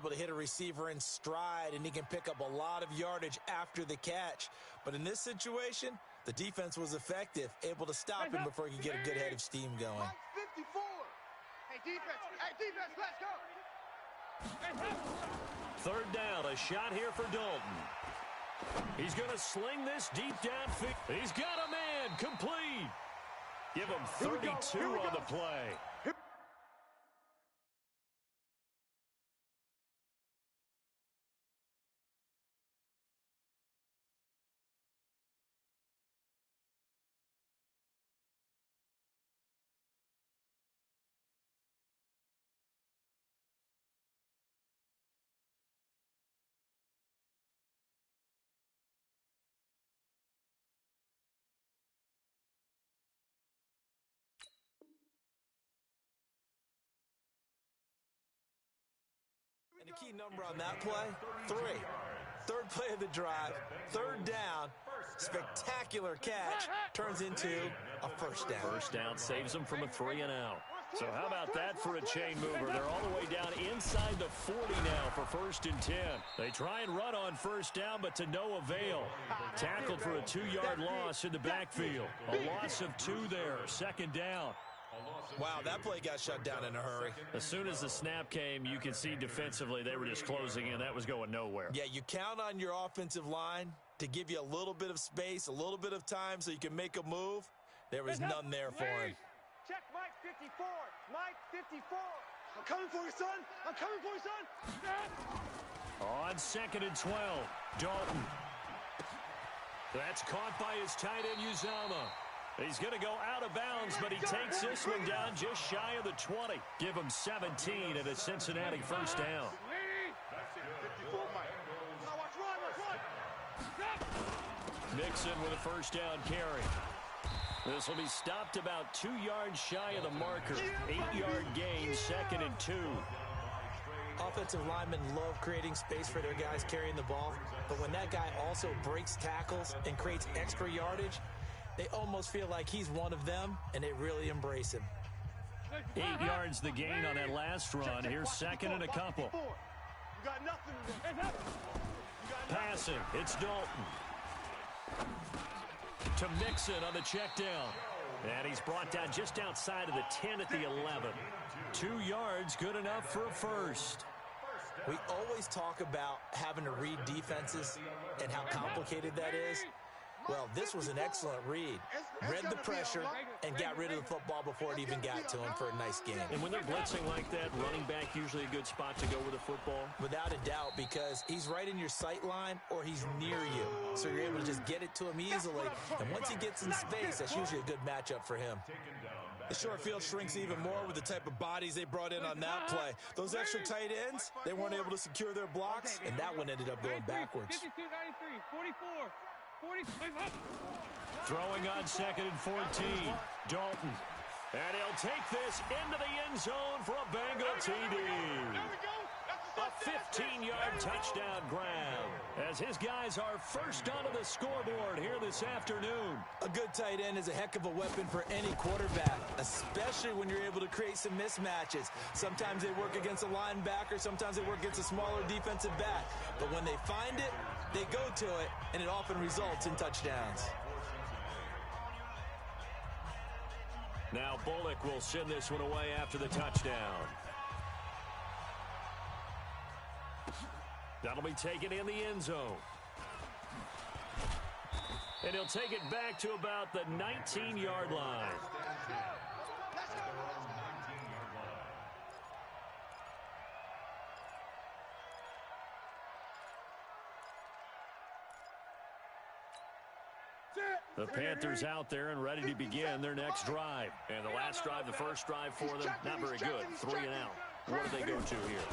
able to hit a receiver in stride, and he can pick up a lot of yardage after the catch. But in this situation, the defense was effective, able to stop him before he could get a good head of steam going. 54. Hey, defense, let's go. Third down, a shot here for Dalton. He's going to sling this deep downfield. He's got a man, complete. Give him 32 on the play. And the key number on that play, 3. Third play of the drive, third down, spectacular catch, turns into a first down. First down saves them from a 3-and-out. So how about that for a chain mover? They're all the way down inside the 40 now for 1st and 10. They try and run on first down, but to no avail. Tackled for a 2-yard loss in the backfield. A loss of 2 there, 2nd down. Wow, that play got shut down in a hurry. As soon as the snap came, you could see defensively they were just closing in. That was going nowhere. Yeah, you count on your offensive line to give you a little bit of space, a little bit of time so you can make a move. There was none there for him. Check Mike 54. Mike 54. I'm coming for you, son. I'm coming for you, son. On 2nd and 12, Dalton. That's caught by his tight end, Uzama. He's going to go out of bounds, but he takes this one down just shy of the 20. Give him 17 and a Cincinnati first down. Mixon with a first down carry. This will be stopped about 2 yards shy of the marker. 8-yard gain, 2nd and 2. Offensive linemen love creating space for their guys carrying the ball, but when that guy also breaks tackles and creates extra yardage, they almost feel like he's one of them, and they really embrace him. 8 yards the gain on that last run. Here's 2nd and a couple. Passing, it's Dalton. To Mixon on the check down. And he's brought down just outside of the 10 at the 11. 2 yards, good enough for a first. We always talk about having to read defenses and how complicated that is. Well, this was an excellent read. Read the pressure and got rid of the football before it even got to him for a nice game. And when they're blitzing like that, running back usually a good spot to go with the football? Without a doubt, because he's right in your sight line or he's near you. So you're able to just get it to him easily. And once he gets in space, that's usually a good matchup for him. The short field shrinks even more with the type of bodies they brought in on that play. Those extra tight ends, they weren't able to secure their blocks, and that one ended up going backwards. 52, 93, 44. 45 up. Throwing on 2nd and 14. Dalton. And he'll take this into the end zone for a Bengal TD. A 15-yard touchdown grab as his guys are first onto the scoreboard here this afternoon. A good tight end is a heck of a weapon for any quarterback, especially when you're able to create some mismatches. Sometimes they work against a linebacker, sometimes they work against a smaller defensive back. But when they find it, they go to it, and it often results in touchdowns. Now Bullock will send this one away after the touchdown. That'll be taken in the end zone. And he'll take it back to about the 19-yard line. The Panthers out there and ready to begin their next drive. And the last drive, the first drive for them, not very good. 3 and out. What do they go to here?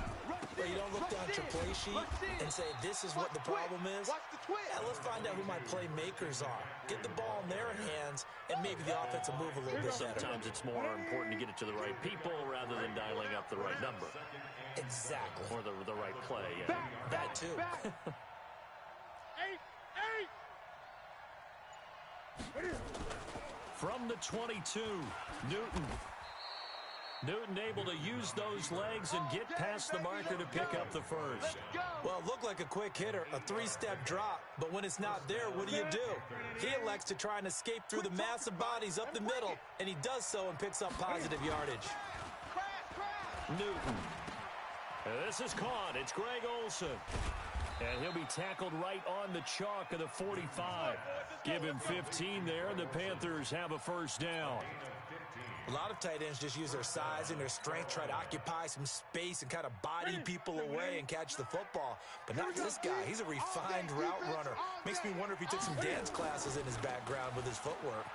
Well, you don't look down at your play sheet and say, this is what the problem is. Yeah, let's find out who my playmakers are. Get the ball in their hands, and maybe the offense will move a little bit better. Sometimes it's more important to get it to the right people rather than dialing up the right number. Exactly. Or the right play, yeah. That too. From the 22, Newton. Newton able to use those legs and get past the marker to pick up the first. Well, it looked like a quick hitter, a three-step drop, but when it's not there, what do? He elects to try and escape through the massive bodies up the middle, and he does so and picks up positive yardage. Newton. This is caught. It's Greg Olsen. And he'll be tackled right on the chalk of the 45. Give him 15 there, and the Panthers have a first down. A lot of tight ends just use their size and their strength, try to occupy some space and kind of body people away and catch the football. But not this guy. He's a refined route runner. Makes me wonder if he took some dance classes in his background with his footwork.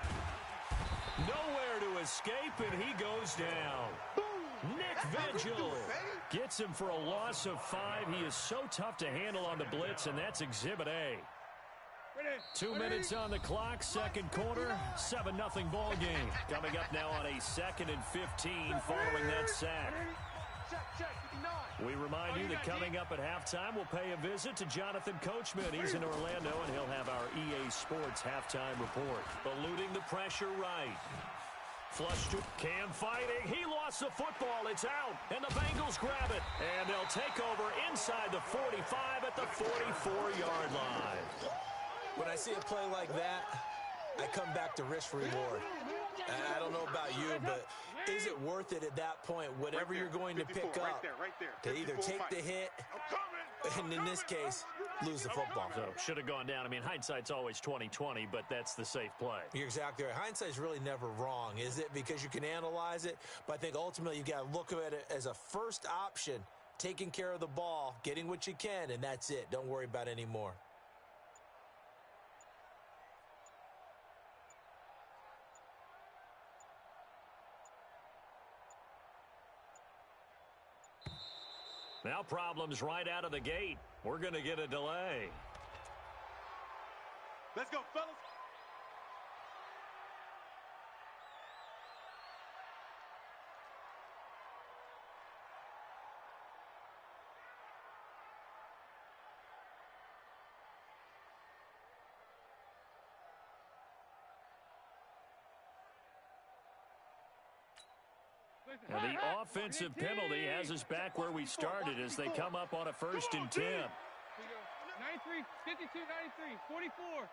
Nowhere to escape, and he goes down. Nick Vigil gets him for a loss of 5. He is so tough to handle on the blitz, and that's Exhibit A. 2 minutes on the clock, second quarter, 7-0 ball game. Coming up now on a 2nd and 15 following that sack. We remind you that coming up at halftime, we'll pay a visit to Jonathan Coachman. He's in Orlando, and he'll have our EA Sports halftime report. Eluding the pressure right. Flush to Cam fighting. He lost the football. It's out. And the Bengals grab it. And they'll take over inside the 45 at the 44-yard line. When I see a play like that, I come back to risk reward. I don't know about you, but is it worth it at that point, whatever you're going to pick up, to either take the hit, and in this case, lose the football? So, should have gone down. I mean, hindsight's always 20/20, but that's the safe play. You're exactly right. Hindsight's really never wrong, is it? Because you can analyze it, but I think ultimately you got to look at it as a first option, taking care of the ball, getting what you can, and that's it. Don't worry about any more. Now problems right out of the gate. We're going to get a delay. Let's go, fellas. And the offensive penalty has us back where we started as they come up on a 1st and 10. 93, 52, 93, 44.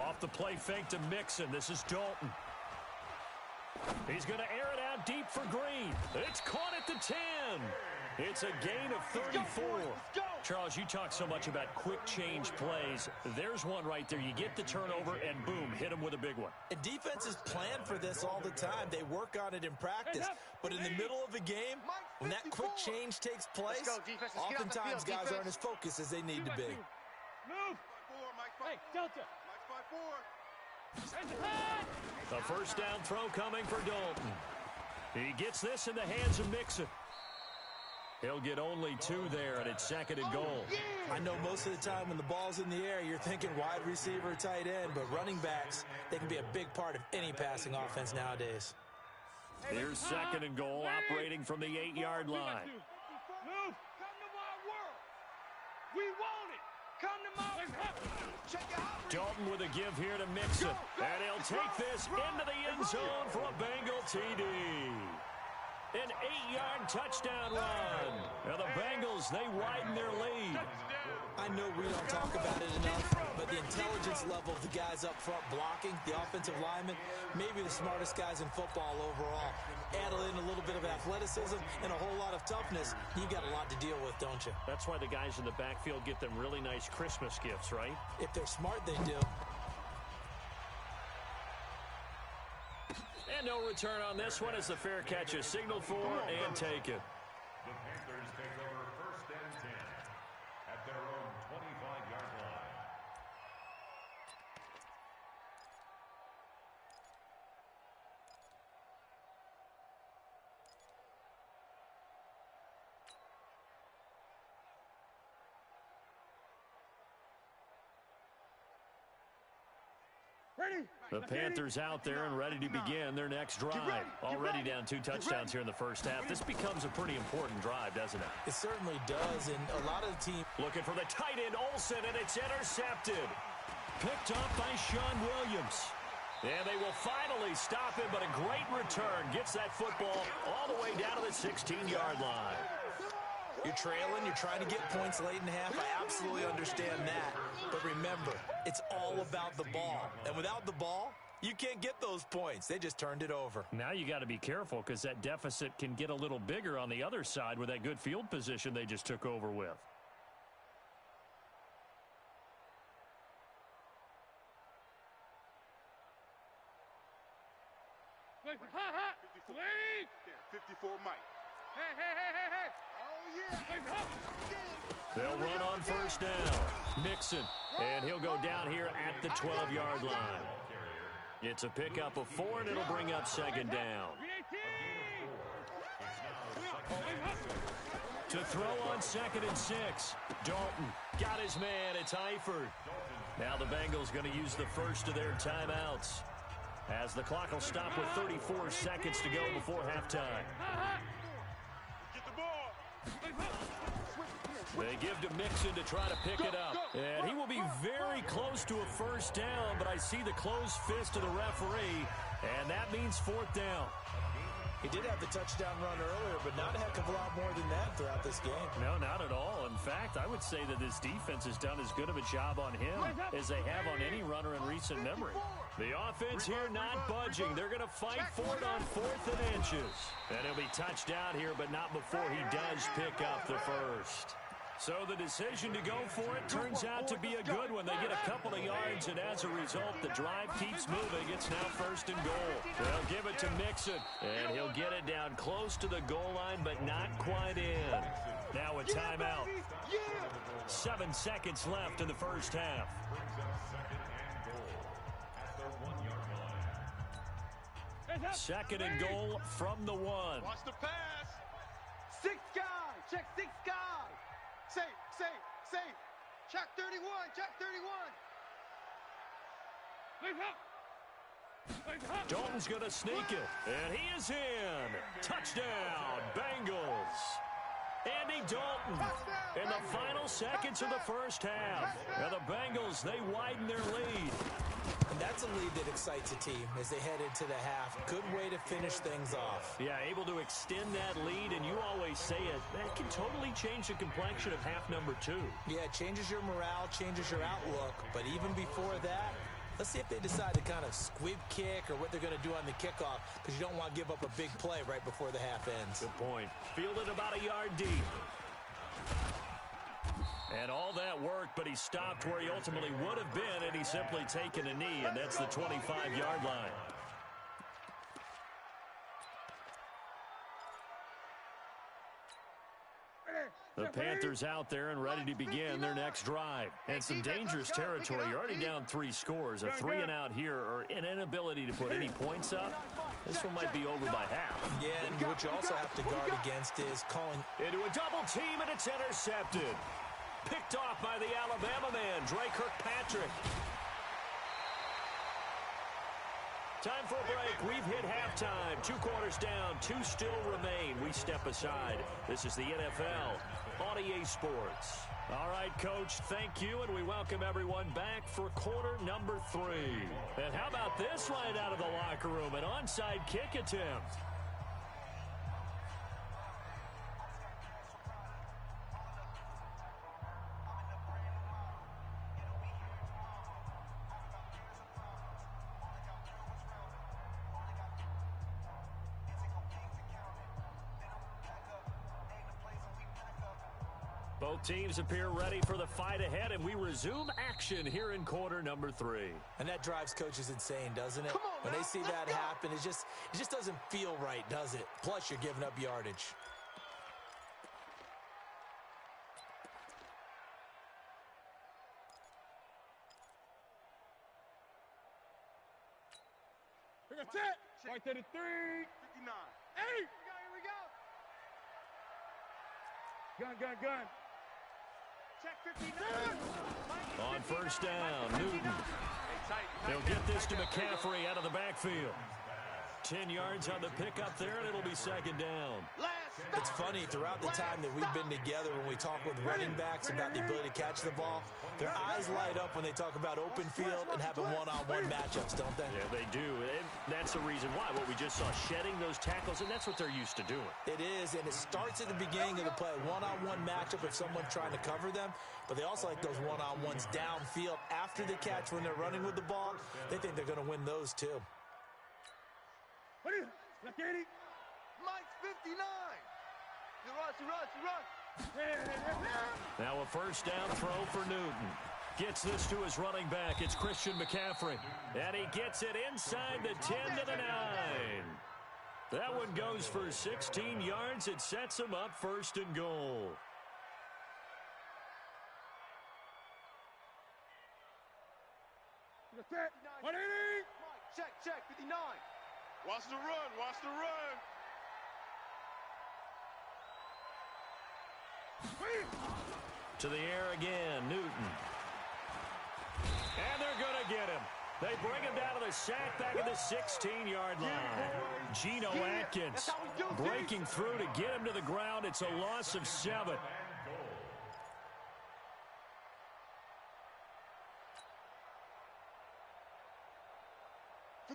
Off the play fake to Mixon. This is Dalton. He's going to air it out deep for Green. It's caught at the 10. It's a gain of 34. Charles, you talk so much about quick change plays. There's one right there. You get the turnover, and boom, hit him with a big one. And defenses plan for this all the time. They work on it in practice. But in the middle of a game, when that quick change takes place, oftentimes guys aren't as focused as they need to be. Move. Hey, Delta. A first down throw coming for Dalton. He gets this in the hands of Mixon. He'll get only 2 there, and it's 2nd and goal. I know most of the time when the ball's in the air, you're thinking wide receiver, tight end, but running backs, they can be a big part of any passing offense nowadays. Here's 2nd and goal, operating from the 8-yard line. Move. Come to my world. We want it. Come to my world. Dalton with a give here to Mixon. And he'll take this into the end zone for a Bengal TD. An 8-yard touchdown run. Now the Bengals, they widen their lead. I know we don't talk about it enough, but the intelligence level of the guys up front blocking, the offensive linemen, maybe the smartest guys in football overall. Add in a little bit of athleticism and a whole lot of toughness, you got a lot to deal with, don't you? That's why the guys in the backfield get them really nice Christmas gifts, right? If they're smart, they do. And no return on this one as the fair catch is signaled for and taken. The Panthers take over 1st and 10 at their own 25-yard line. The Panthers out there and ready to begin their next drive. Already down 2 touchdowns here in the first half. This becomes a pretty important drive, doesn't it? It certainly does, and a lot of the team... Looking for the tight end, Olsen, and it's intercepted. Picked up by Sean Williams. And they will finally stop him, but a great return. Gets that football all the way down to the 16-yard line. You're trailing, you're trying to get points late in half. I absolutely understand that. But remember, it's all about the ball. And without the ball, you can't get those points. They just turned it over. Now you got to be careful because that deficit can get a little bigger on the other side with that good field position they just took over with. Wait, 54 Mike. Hey. Oh, yeah. They'll run on first down. Mixon, and he'll go down here at the 12-yard line. It's a pickup of 4, and it'll bring up second down. To throw on 2nd and 6. Dalton got his man. It's Eifert. Now the Bengals going to use the first of their timeouts, as the clock will stop with 34 seconds to go before halftime. Get the ball. They give to Mixon to try to pick it up. And he will be very close to a first down, but I see the closed fist of the referee, and that means 4th down. He did have the touchdown run earlier, but not a heck of a lot more than that throughout this game. No, not at all. In fact, I would say that this defense has done as good of a job on him as they have on any runner in recent memory. The offense here not budging. They're going to fight for it on 4th and inches. And he'll be touched down here, but not before he does pick up the first. So the decision to go for it turns out to be a good one. They get a couple of yards, and as a result, the drive keeps moving. It's now 1st and goal. They'll give it to Mixon, and he'll get it down close to the goal line, but not quite in. Now a timeout. 7 seconds left in the first half. 2nd and goal from the 1. Watch the pass. 6 guys. Check 6 guys. Safe. Check 31. Dalton's going to sneak it, and he is in. Touchdown, Bengals. Andy Dalton in the final seconds of the first half. And the Bengals, they widen their lead. And that's a lead that excites a team as they head into the half. Good way to finish things off. Yeah, able to extend that lead, and you always say it, that can totally change the complexion of half number 2. Yeah, it changes your morale, changes your outlook. But even before that, let's see if they decide to kind of squib kick or what they're going to do on the kickoff, because you don't want to give up a big play right before the half ends. Good point. Fielded about a yard deep. And all that worked, but he stopped where he ultimately would have been, and he's simply taken a knee, and that's the 25-yard line. The Panthers out there and ready to begin their next drive. And some dangerous territory. You're already down 3 scores. A 3-and-out here, or an inability to put any points up. This one might be over by half. Yeah, and what you also have to guard against is calling into a double team, and it's intercepted. Picked off by the Alabama man, Dre Kirkpatrick. Time for a break. We've hit halftime. 2 quarters down, 2 still remain. We step aside. This is the NFL on EA Sports. All right, Coach, thank you, and we welcome everyone back for quarter number 3. And how about this right out of the locker room? An onside kick attempt. Both teams appear ready for the fight ahead, and we resume action here in quarter number 3. And that drives coaches insane, doesn't it? When they see that happen, it just doesn't feel right, does it? Plus, you're giving up yardage. Right to the 3. 59. Hey! Here we go. Gun. Check 59. On first down, Newton. They'll get this to McCaffrey out of the backfield. 10 yards on the pickup there, and it'll be second down. Last It's funny, throughout the time that we've been together, when we talk with running backs about the ability to catch the ball, their eyes light up when they talk about open field and having one-on-one matchups, don't they? Yeah, they do. And that's the reason why. What we just saw, shedding those tackles, and that's what they're used to doing. It is, and it starts at the beginning of the play. One-on-one matchup if someone's trying to cover them, but they also like those one-on-ones downfield after the catch when they're running with the ball. They think they're going to win those, too. Mike's 59. You run. Now a first down throw for Newton. Gets this to his running back. It's Christian McCaffrey. And he gets it inside the 10 to the 9. That one goes for 16 yards. It sets him up first and goal. Check, 59. Watch the run. To the air again, Newton. And they're going to get him. They bring him down to the sack back at the 16-yard line. Geno Atkins breaking through to get him to the ground. It's a loss of 7.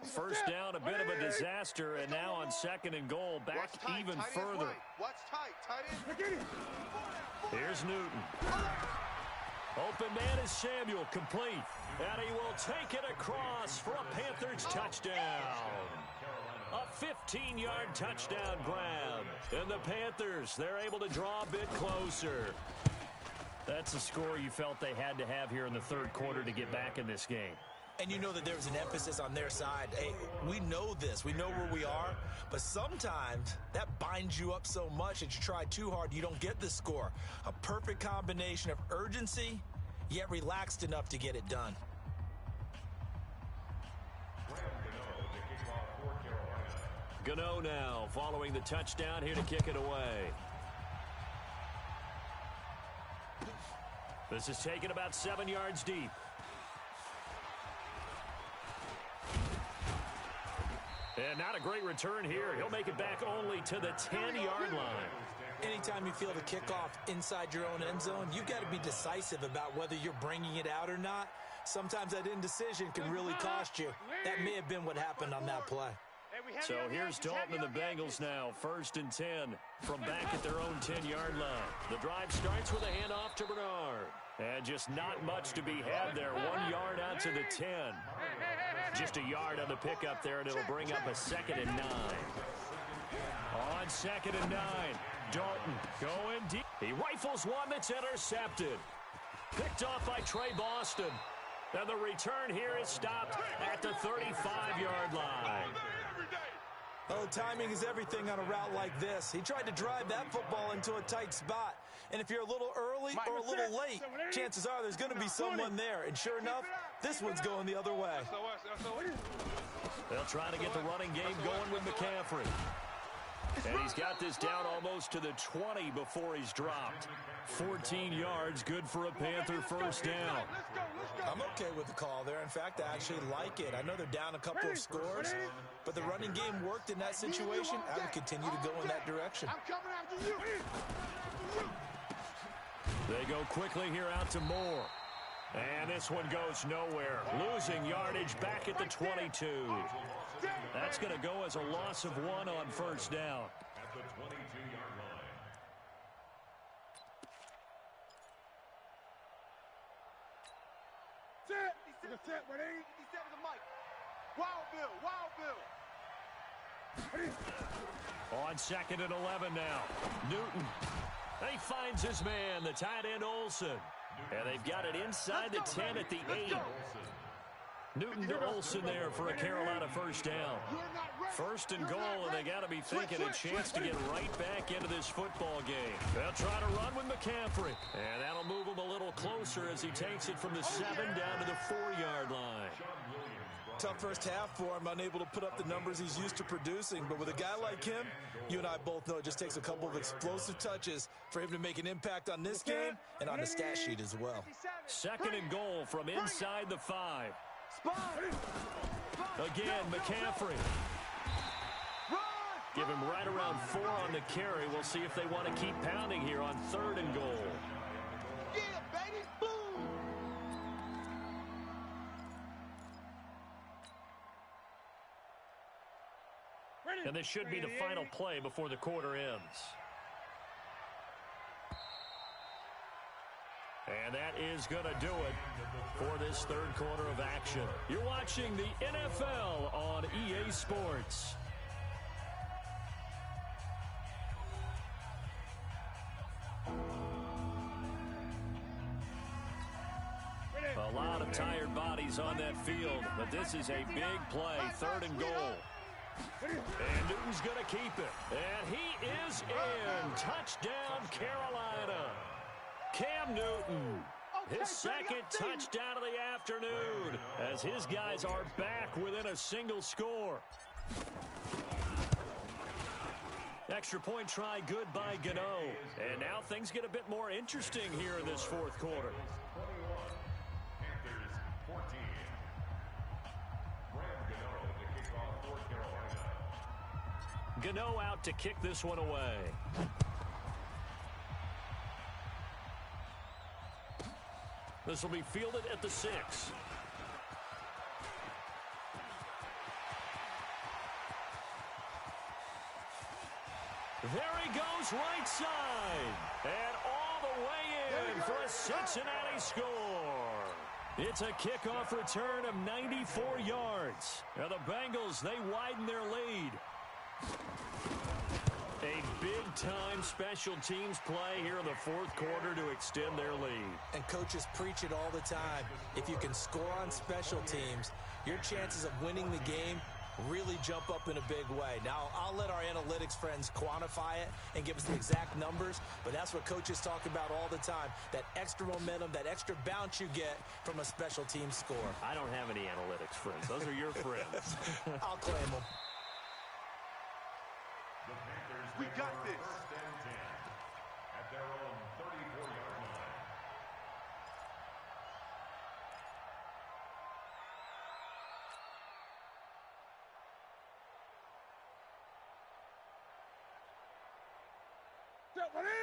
First down, a bit of a disaster, and now on second and goal, back even further. Watch tight end. Here's Newton. Open man is Samuel, complete. And he will take it across for a Panthers touchdown. A 15-yard touchdown grab. And the Panthers, they're able to draw a bit closer. That's a score you felt they had to have here in the third quarter to get back in this game. And you know that there's an emphasis on their side. Hey, we know this. We know where we are. But sometimes that binds you up so much that you try too hard, you don't get the score. A perfect combination of urgency, yet relaxed enough to get it done. Gano now following the touchdown here to kick it away. This is taken about 7 yards deep. And not a great return here. He'll make it back only to the 10-yard line. Anytime you feel the kickoff inside your own end zone, you've got to be decisive about whether you're bringing it out or not. Sometimes that indecision can really cost you. That may have been what happened on that play. So here's Dalton and the Bengals now, first and 10 from back at their own 10-yard line. The drive starts with a handoff to Bernard. And just not much to be had there. 1 yard out to the 10. Just a yard on the pickup there, and it'll bring up a 2nd and 9. On 2nd and 9, Dalton going deep. He rifles one that's intercepted. Picked off by Trey Boston. And the return here is stopped at the 35-yard line. Oh, timing is everything on a route like this. He tried to drive that football into a tight spot. And if you're a little early or a little late, chances are there's going to be someone there. And sure enough, this one's going the other way. They'll try to get the running game going with McCaffrey. And he's got this down almost to the 20 before he's dropped. 14 yards, good for a Panther first down. I'm okay with the call there. In fact, I actually like it. I know they're down a couple of scores, but the running game worked in that situation. I would continue to go in that direction. I'm coming after you. They go quickly here out to Moore. And this one goes nowhere. Losing yardage back at the 22. That's going to go as a loss of 1 on first down. At the 22-yard line. Set, ready? 57 to Mike. Wild Bill. On 2nd and 11 now. Newton. He finds his man, the tight end Olsen. And they've got it inside the 10 at the 8. Newton to Olsen there for a Carolina first down. First and goal, and they got to be thinking a chance to get right back into this football game. They'll try to run with McCaffrey. And that'll move him a little closer as he takes it from the 7 down to the 4-yard line. Tough first half for him, unable to put up the numbers he's used to producing. But with a guy like him, you and I both know it just takes a couple of explosive touches for him to make an impact on this game and on the stat sheet as well. 2nd and goal from inside the 5. Again, McCaffrey. Give him right around 4 on the carry. We'll see if they want to keep pounding here on 3rd and goal. Yeah, baby. Boom. And this should be the final play before the quarter ends. And that is going to do it for this 3rd quarter of action. You're watching the NFL on EA Sports. A lot of tired bodies on that field, but this is a big play, 3rd and goal. And Newton's going to keep it. And he is in. Touchdown, Carolina. Cam Newton, his 2nd touchdown of the afternoon, as his guys are back within a single score. Extra point try good by Gano. And now things get a bit more interesting here in this 4th quarter. Gano out to kick this one away. This will be fielded at the 6. There he goes right side. And all the way in for a Cincinnati score. It's a kickoff return of 94 yards. Now the Bengals, they widen their lead. A big-time special teams play here in the 4th quarter to extend their lead. And coaches preach it all the time. If you can score on special teams, your chances of winning the game really jump up in a big way. Now, I'll let our analytics friends quantify it and give us the exact numbers, but that's what coaches talk about all the time, that extra momentum, that extra bounce you get from a special team score. I don't have any analytics friends. Those are your friends. I'll claim them. We got this. 1st and 10 at their own 34-yard line.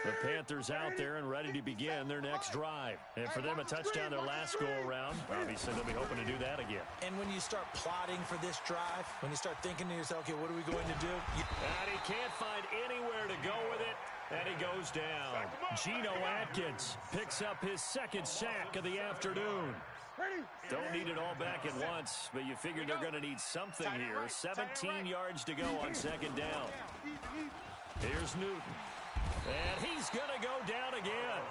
The Panthers out there and ready to begin their next drive. And for them, a touchdown their last go-around. Obviously, they'll be hoping to do that again. And when you start plotting for this drive, when you start thinking to yourself, okay, what are we going to do? And he can't find anywhere to go with it, and he goes down. Geno Atkins picks up his 2nd sack of the afternoon. Don't need it all back at once, but you figure they're going to need something here. 17 yards to go on 2nd down. Here's Newton. And he's going to go down again.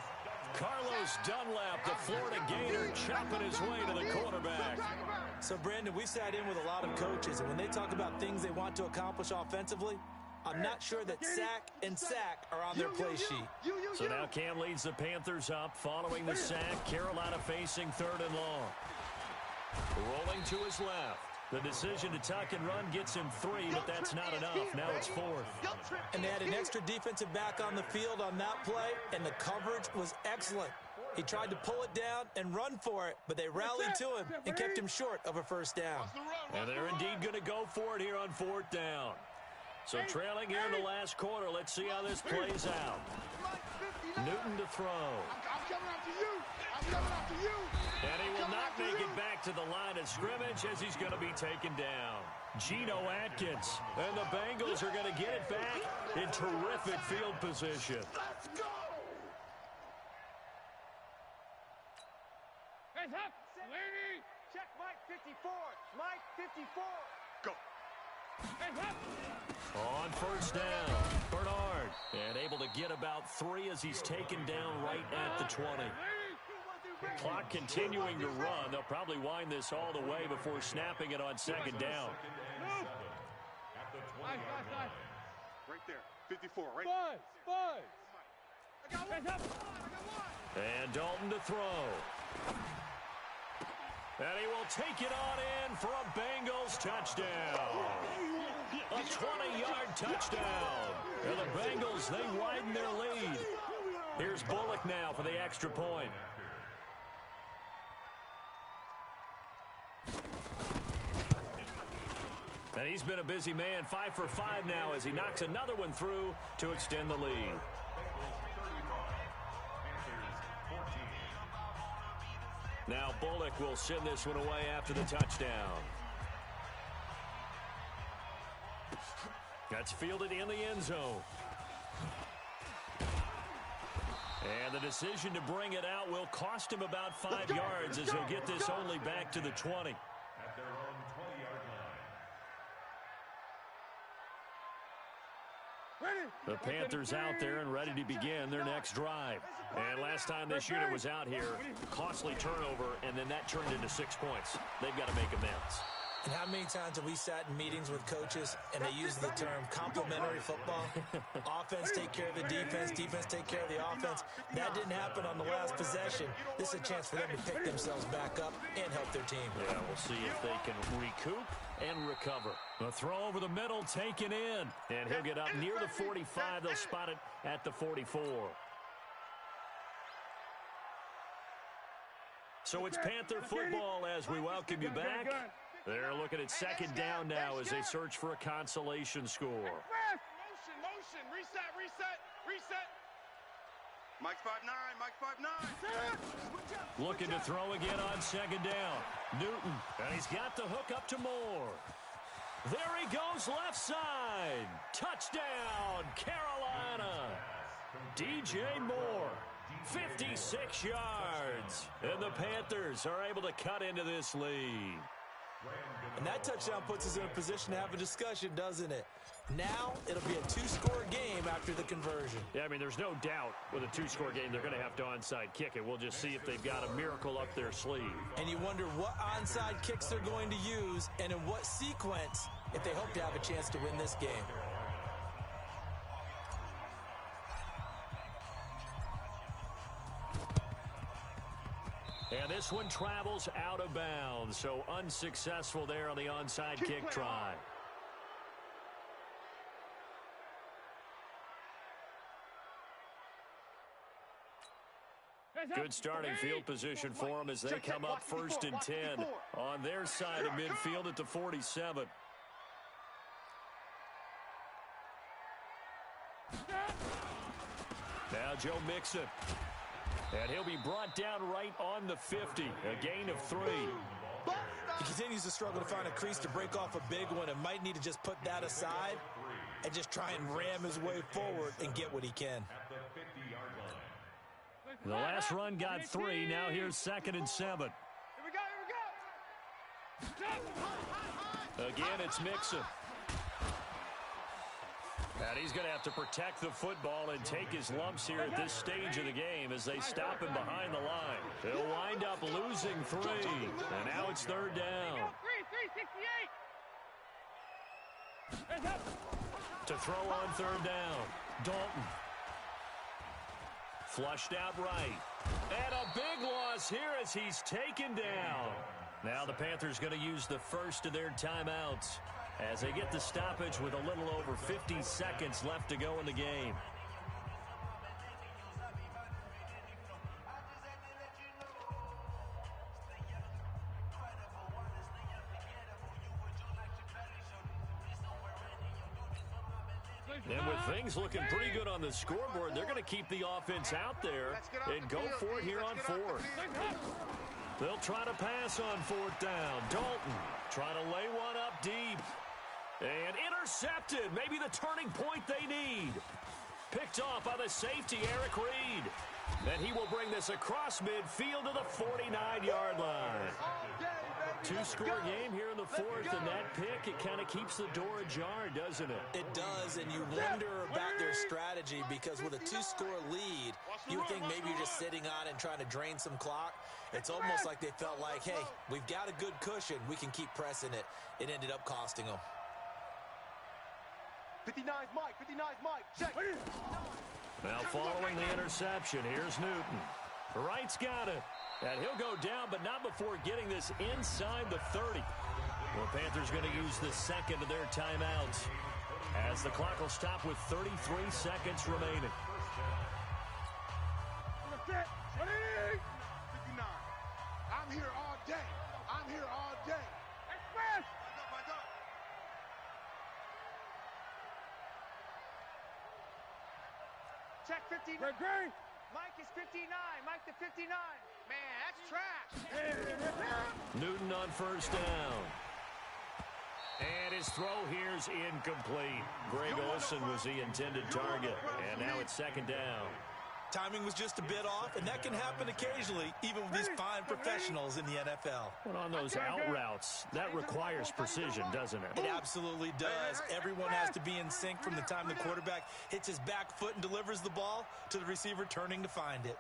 Carlos Dunlap, the Florida Gator, chopping his way to the quarterback. So, Brandon, we sat in with a lot of coaches, and when they talk about things they want to accomplish offensively, I'm not sure that sack and sack are on their play sheet. So now Cam leads the Panthers up following the sack. Carolina facing 3rd and long. Rolling to his left. The decision to tuck and run gets him 3, but that's not enough. Now it's 4th. And they had an extra defensive back on the field on that play, and the coverage was excellent. He tried to pull it down and run for it, but they rallied to him and kept him short of a 1st down. And they're indeed going to go for it here on 4th down. So trailing here in the last quarter, let's see how this plays out. Newton to throw. I'm coming after you. I'm coming after you. And he will not make it back to the line of scrimmage as he's going to be taken down. Geno Atkins. And the Bengals are going to get it back in terrific field position. Let's go. Hands up. Lady. Check Mike 54. Mike 54. Go. Hands up. On 1st down, Bernard. And able to get about 3 as he's taken down right at the 20. Clock continuing to run. They'll probably wind this all the way before snapping it on 2nd down. Right there. 54, right? Buzz. I got one. Hands up. And Dalton to throw. And he will take it on in for a Bengals touchdown. A 20-yard touchdown. And the Bengals, they widen their lead. Here's Bullock now for the extra point. And he's been a busy man, 5 for 5 now as he knocks another one through to extend the lead. Now Bullock will send this one away after the touchdown. That's fielded in the end zone. And the decision to bring it out will cost him about 5 yards as he'll get this only back to the 20. At their own 20-yard line. The Panthers out there and ready to begin their next drive. And last time this unit was out here, costly turnover, and then that turned into 6 points. They've got to make amends. And how many times have we sat in meetings with coaches and they use the term complementary football? Offense take care of the defense, defense take care of the offense. That didn't happen on the last possession. This is a chance for them to pick themselves back up and help their team. Yeah, we'll see if they can recoup and recover. The throw over the middle taken in. And he'll get up near the 45. They'll spot it at the 44. So it's Panther football as we welcome you back. They're looking at second down now as they search for a consolation score. Motion, reset. Mike's 5'9", Mike's 5'9". Looking to throw again on second down. Newton, and he's got the hook up to Moore. There he goes left side. Touchdown, Carolina. DJ Moore, 56 yards. And the Panthers are able to cut into this lead. And that touchdown puts us in a position to have a discussion, doesn't it? Now it'll be a 2-score game after the conversion. Yeah, I mean, there's no doubt with a 2-score game they're going to have to onside kick it. We'll just see if they've got a miracle up their sleeve. And you wonder what onside kicks they're going to use and in what sequence if they hope to have a chance to win this game. And this one travels out of bounds, so unsuccessful there on the onside kick try. Good starting field position for them as they come up 1st and 10 on their side of midfield at the 47. Now Joe Mixon. And he'll be brought down right on the 50. A gain of 3. He continues to struggle to find a crease to break off a big one and might need to just put that aside and just try and ram his way forward and get what he can. The last run got 3. Now here's 2nd and 7. Here we go. Again, it's Mixon. And he's going to have to protect the football and take his lumps here at this stage of the game as they stop him behind the line. He'll wind up losing 3. And now it's 3rd down. 368. To throw on 3rd down. Dalton. Flushed out right. And a big loss here as he's taken down. Now the Panthers going to use the first of their timeouts as they get the stoppage with a little over 50 seconds left to go in the game. And with things looking pretty good on the scoreboard, they're going to keep the offense out there and go for it here on 4th. They'll try to pass on 4th down. Dalton trying to lay one up deep. And intercepted. Maybe the turning point they need. Picked off by the safety, Eric Reed. And he will bring this across midfield to the 49-yard line. 2-score game here in the 4th, and that pick, it kind of keeps the door ajar, doesn't it? It does, and you wonder about their strategy because with a 2-score lead, you would think maybe you're just sitting on and trying to drain some clock. It's almost like they felt like, hey, we've got a good cushion. We can keep pressing it. It ended up costing them. 59's Mike, check. Now following the interception, here's Newton. Wright's got it. And he'll go down, but not before getting this inside the 30. The Panthers going to use the second of their timeouts as the clock will stop with 33 seconds remaining. 59. I'm here all day. Express. Check 59. Green. Mike is 59. Mike the 59. Man, that's trash. Newton on first down. And his throw here's incomplete. Greg Olsen was the intended target. And now it's second down. Timing was just a bit off, and that can happen occasionally, even with these fine professionals in the NFL. But on those out routes, that requires precision, doesn't it? It absolutely does. Everyone has to be in sync from the time the quarterback hits his back foot and delivers the ball to the receiver turning to find it.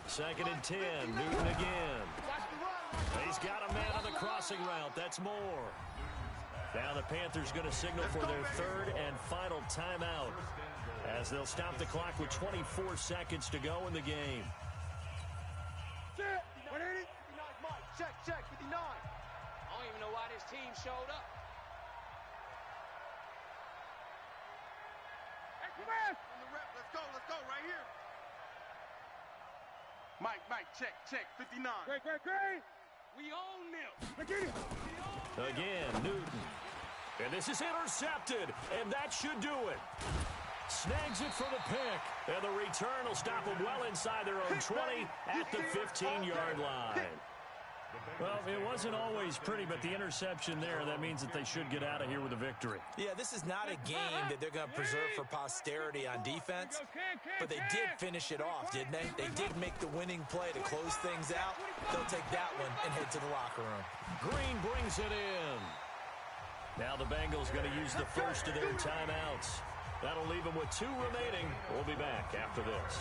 Second and 10, Newton again. He's got a man on the crossing route. That's more. Now the Panthers going to signal for their third and final timeout, as they'll stop the clock with 24 seconds to go in the game. Check. 180. 59 Mike. Check. 59. I don't even know why this team showed up. Hey, come on. In the rep. Let's go. Right here. Mike, check. 59. Great. We own them. Again, Newton. And this is intercepted, and that should do it. Snags it for the pick, and the return will stop them well inside their own 20 at the 15-yard line. Well, it wasn't always pretty, but the interception there, that means that they should get out of here with a victory. Yeah, this is not a game that they're going to preserve for posterity on defense, but they did finish it off, didn't they? They did make the winning play to close things out. They'll take that one and head to the locker room. Green brings it in. Now the Bengals going to use the first of their timeouts. That'll leave them with 2 remaining. We'll be back after this.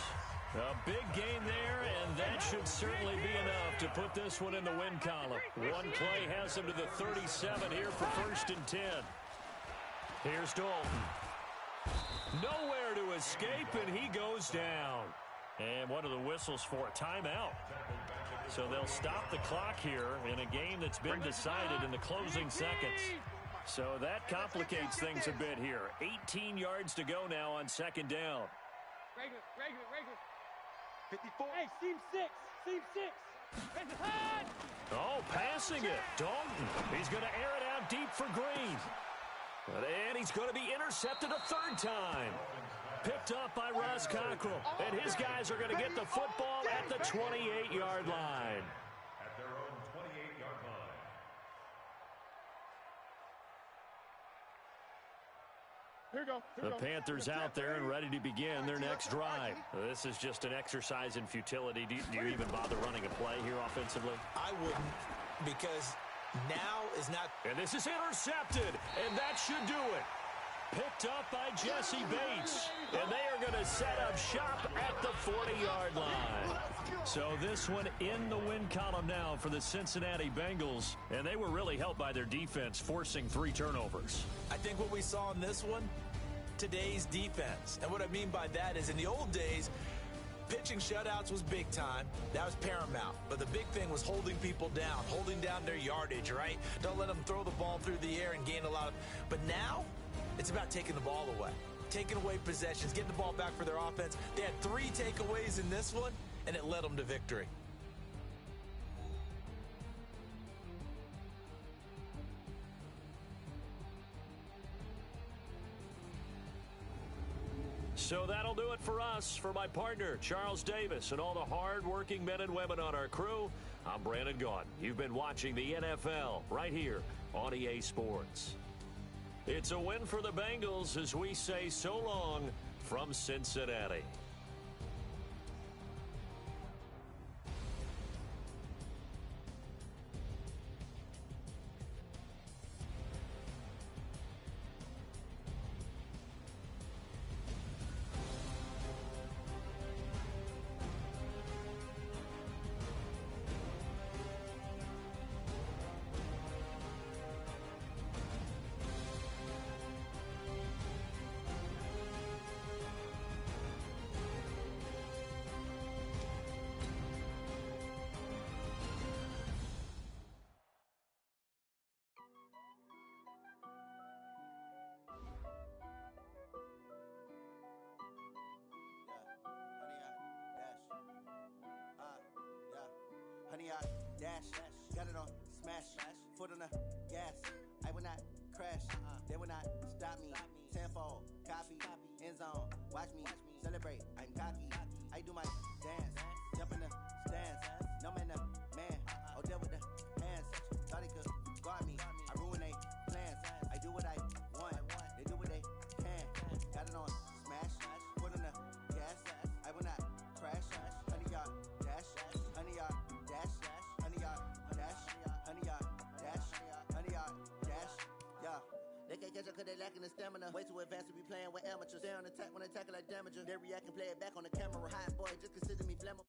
A big gain there, and that should certainly be enough to put this one in the win column. One play has them to the 37 here for first and 10. Here's Dalton. Nowhere to escape, and he goes down. And what are the whistles for? A timeout. So they'll stop the clock here in a game that's been decided in the closing seconds. So that complicates things a bit here. 18 yards to go now on second down. Regular. 54. Hey, seam 6. Oh, passing it. Dalton. He's going to air it out deep for Green. And he's going to be intercepted a third time. Picked up by Ross Cockrell. And his guys are going to get the football at the 28-yard line. At their own 28-yard line. Here we go. The Panthers out there and ready to begin their next drive. This is just an exercise in futility. Do you even bother running a play here offensively? I wouldn't, because now is not... And this is intercepted, and that should do it. Picked up by Jesse Bates, and they are going to set up shop at the 40-yard line. So this one in the win column now for the Cincinnati Bengals, and they were really helped by their defense, forcing 3 turnovers. I think what we saw in this one, today's defense. And what I mean by that is in the old days, pitching shutouts was big time. That was paramount. But the big thing was holding people down, holding down their yardage, right? Don't let them throw the ball through the air and gain a lot of... But now, it's about taking the ball away. Taking away possessions, getting the ball back for their offense. They had 3 takeaways in this one, and it led them to victory. So that'll do it for us. For my partner, Charles Davis, and all the hard-working men and women on our crew, I'm Brandon Gaudin. You've been watching the NFL right here on EA Sports. It's a win for the Bengals as we say so long from Cincinnati. Honey, I dash, got it on smash, foot on the gas. I will not crash, they will not stop me. Tenfold, copy, end zone. Watch me celebrate. I'm cocky. I do my dance. Jump in the stands. No man, man. Oh, there with the hands. Thought he could guard me. I ruin they plans. I do what I want. They do what they can. Got it on smash. Put on the gas. I will not crash. 100-yard dash. 100-yard dash. 100-yard dash. 100-yard dash. 100-yard dash. Yeah. They can't catch up cause they lacking the stamina. Way too advanced to be playing with amateurs. Stay on attack when they tackle like damager. They react and play it back on the camera. Hot boy, just consider me flammable.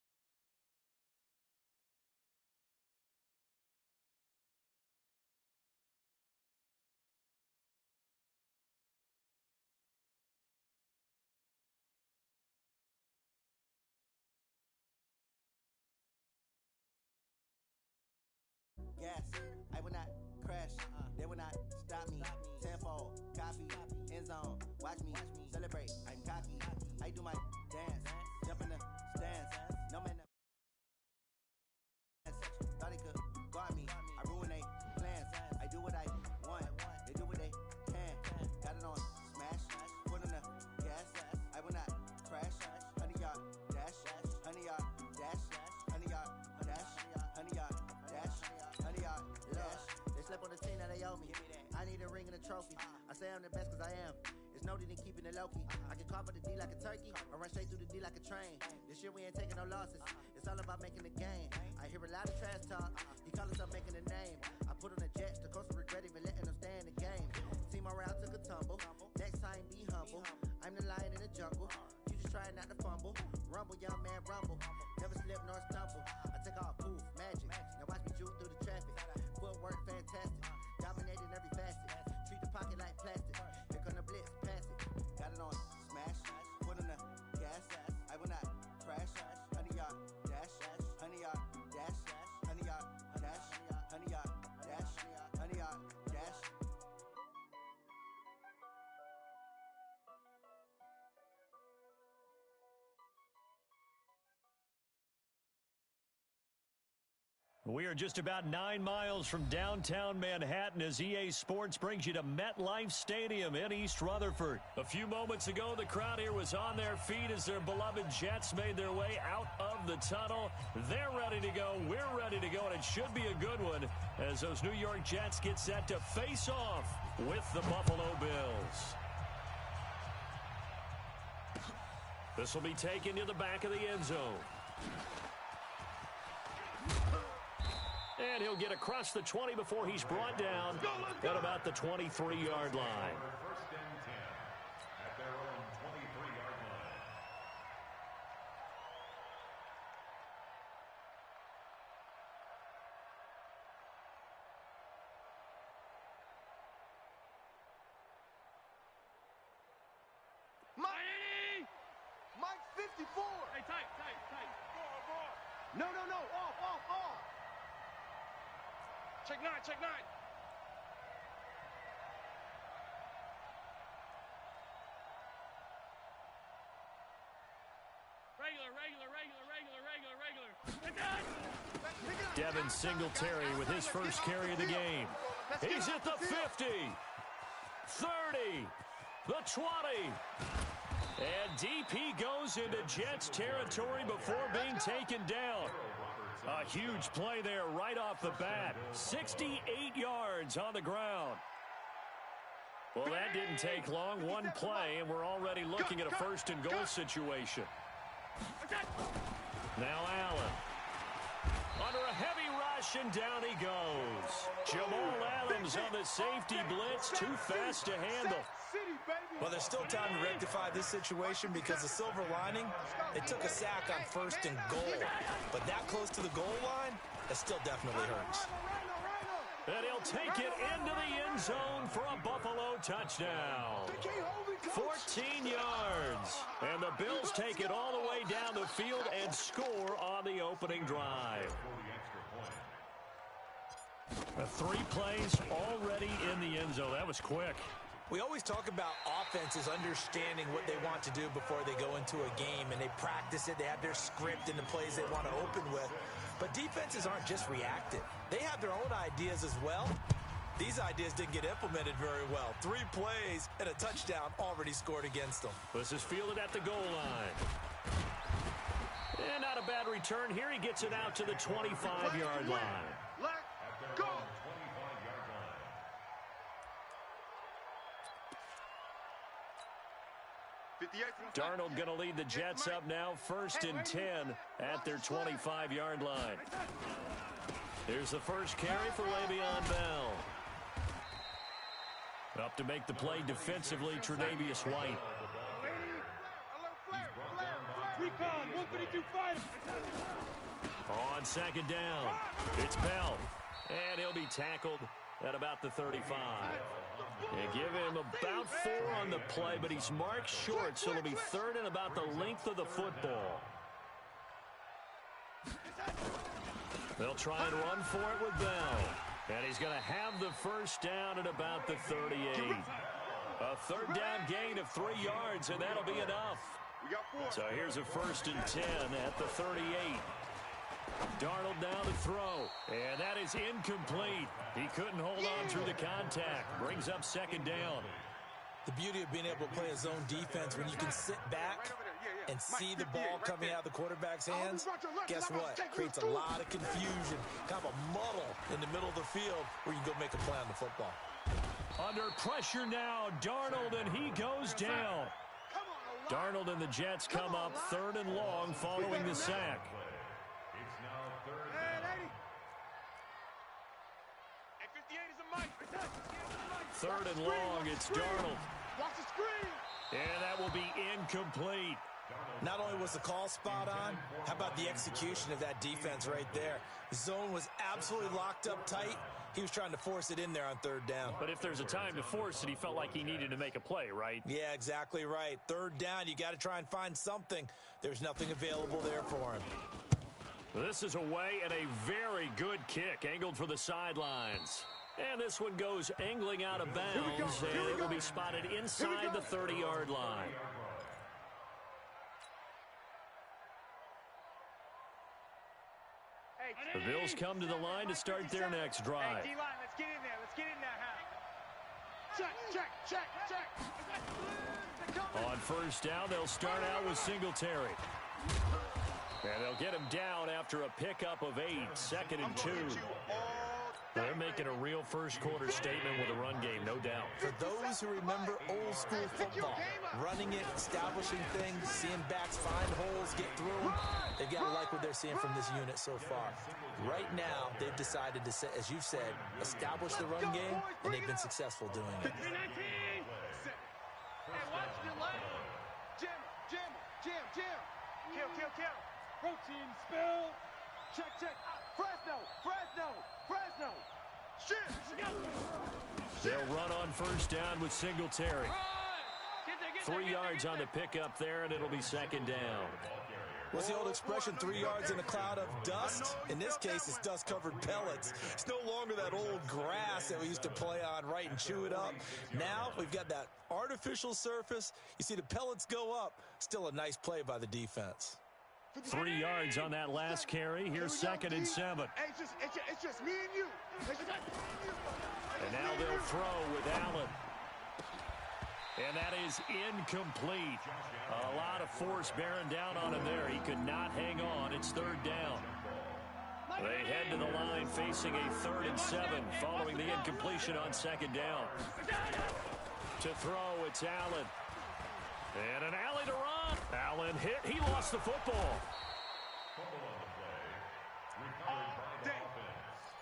Gas, I will not crash, they will not stop me. Tenfold, copy, end zone, watch me celebrate. I'm cocky, I do my dance, jump in the stands. No man, thought he could guard me. I ruin they plans. I do what I want, they do what they can. Got it on smash, put on the gas. I will not crash. 100-yard dash, 100-yard dash, 100-yard dash, 100-yard dash. 100-yard dash. They slept on the team that they owe me. I need a ring and a trophy. I say I'm the best cause I am. It's noted in keeping it low-key. I can carve up the D like a turkey or run straight through the D like a train. This year we ain't taking no losses. It's all about making the game. I hear a lot of trash talk. He call himself making a name. I put on the Jets. The coach will regret even letting them stay in the game. Team morale took a tumble. Next time be humble. I'm the lion in the jungle. You just try not to fumble. Rumble, young man, rumble. Never slip nor stumble. I take off, poof, magic. Now watch me juke through the traffic. Footwork fantastic. Dominating every facet. Treat the pocket like plastic. Here come the blitz, pass it. Got it on smash. Put on the gas. I will not crash. 100-yard dash. 100-yard dash. 100-yard dash. 100-yard dash. 100-yard dash. We are just about 9 miles from downtown Manhattan as EA Sports brings you to MetLife Stadium in East Rutherford. A few moments ago, the crowd here was on their feet as their beloved Jets made their way out of the tunnel. They're ready to go. We're ready to go, and it should be a good one as those New York Jets get set to face off with the Buffalo Bills. This will be taken to the back of the end zone. And he'll get across the 20 before he's brought down at about the 23-yard line. First and 10 at their own 23-yard line. Miami! Mike 54! Hey, tight. No, off. Check nine. Regular. Devin Singletary with his first carry of the game. He's at the 50, 30, the 20. And DP goes into Jets territory before being taken down. A huge play there right off the bat. 68 yards on the ground. Well, that didn't take long. One play, and we're already looking at a first and goal situation. Now Allen. Under a heavy rush, and down he goes. Jamal Adams on the safety blitz. Too fast to handle. Well, there's still time to rectify this situation because the silver lining, they took a sack on first and goal. But that close to the goal line, that still definitely hurts. And he'll take it into the end zone for a Buffalo touchdown. 14 yards. And the Bills take it all the way down the field and score on the opening drive. 3 plays already in the end zone. That was quick. We always talk about offenses understanding what they want to do before they go into a game, and they practice it. They have their script and the plays they want to open with. But defenses aren't just reactive. They have their own ideas as well. These ideas didn't get implemented very well. 3 plays and a touchdown already scored against them. This is fielded at the goal line. And not a bad return here. He gets it out to the 25-yard line. Let's go. Darnold going to lead the Jets up now, 1st and 10 at their 25-yard line. Here's the first carry for Le'Veon Bell. Up to make the play defensively, Tre'Davious White. Recon, 152 fighter. On 2nd down, it's Bell. And he'll be tackled at about the 35. They give him about 4 on the play, but he's marked short, so it'll be 3rd and about the length of the football. They'll try and run for it with Bell. And he's going to have the first down at about the 38. A 3rd down gain of 3 yards, and that'll be enough. So here's a 1st and 10 at the 38. Darnold now to throw, and that is incomplete. He couldn't hold on through the contact. Brings up 2nd down. The beauty of being able to play a zone defense when you can sit back and see the ball coming out of the quarterback's hands, guess what? Creates a lot of confusion, kind of a muddle in the middle of the field where you can go make a play on the football. Under pressure now, Darnold, and he goes down. Darnold and the Jets come up 3rd and long following the sack. It's now 3rd down. 3rd and long, it's Darnold. Watch the screen. And that will be incomplete. Not only was the call spot on, how about the execution of that defense right there? The zone was absolutely locked up tight. He was trying to force it in there on 3rd down. But if there's a time to force it, he felt like he needed to make a play, right? Yeah, exactly right. 3rd down, you got to try and find something. There's nothing available there for him. This is away and a very good kick, angled for the sidelines. And this one goes angling out of bounds, and it will be spotted inside the 30-yard line. The Bills come to the line to start their next drive. Hey, D-line, let's get in there. Let's get in there, huh? Check. On 1st down, they'll start out with Singletary. And they'll get him down after a pickup of 8, 2nd and 2. They're making a real first-quarter statement with a run game, no doubt. For those who remember old-school football, running it, establishing things, seeing backs find holes, get through them, they've got to like what they're seeing from this unit so far. Right now, they've decided to, as you've said, establish the run game, and they've been successful doing it. Hey, watch the lane. Jim. Kill. Protein spill. Check. Fresno. Shit. They'll run on 1st down with Singletary. 3 yards on the pickup there, and it'll be 2nd down. What's the old expression, 3 yards in a cloud of dust? In this case, it's dust-covered pellets. It's no longer that old grass that we used to play on, right, and chew it up. Now we've got that artificial surface. You see the pellets go up. Still a nice play by the defense. 3 yards on that last carry. Here's 2nd and 7. It's just me and you. And now they'll throw with Allen. And that is incomplete. A lot of force bearing down on him there. He could not hang on. It's 3rd down. They head to the line facing a 3rd and 7 following the incompletion on 2nd down. To throw, it's Allen. And an alley to run. Allen hit. He lost the football. Fumble on the play. Recovered by the offense.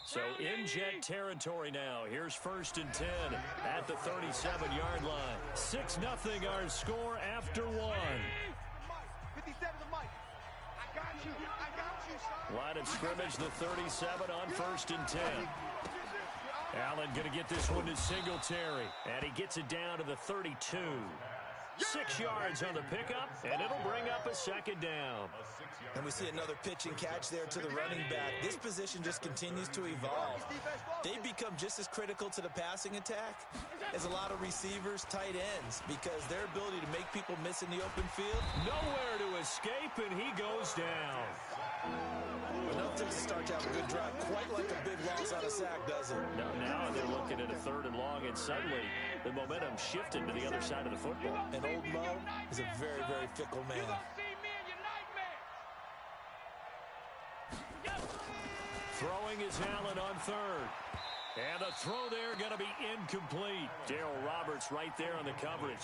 So in Jet territory now. Here's 1st and 10 at the 37-yard line. 6-0 our score after 1. 57 the mic. I got you, son. Line of scrimmage, the 37 on 1st and 10. Allen going to get this one to Singletary. And he gets it down to the 32. 6 yards on the pickup, and it'll bring up a second down. And we see another pitch and catch there to the running back. This position just continues to evolve. They become just as critical to the passing attack as a lot of receivers, tight ends, because their ability to make people miss in the open field. Nowhere to escape, and he goes down. Enough to start to have a good drive, quite like a big loss on a sack, does it? Now they're looking at a 3rd and long, and suddenly the momentum shifted to the other side of the football. And old Mo is a very, very fickle man. You're gonna see me in your nightmares. Throwing is Allen on 3rd. And the throw there going to be incomplete. Darrell Roberts right there on the coverage.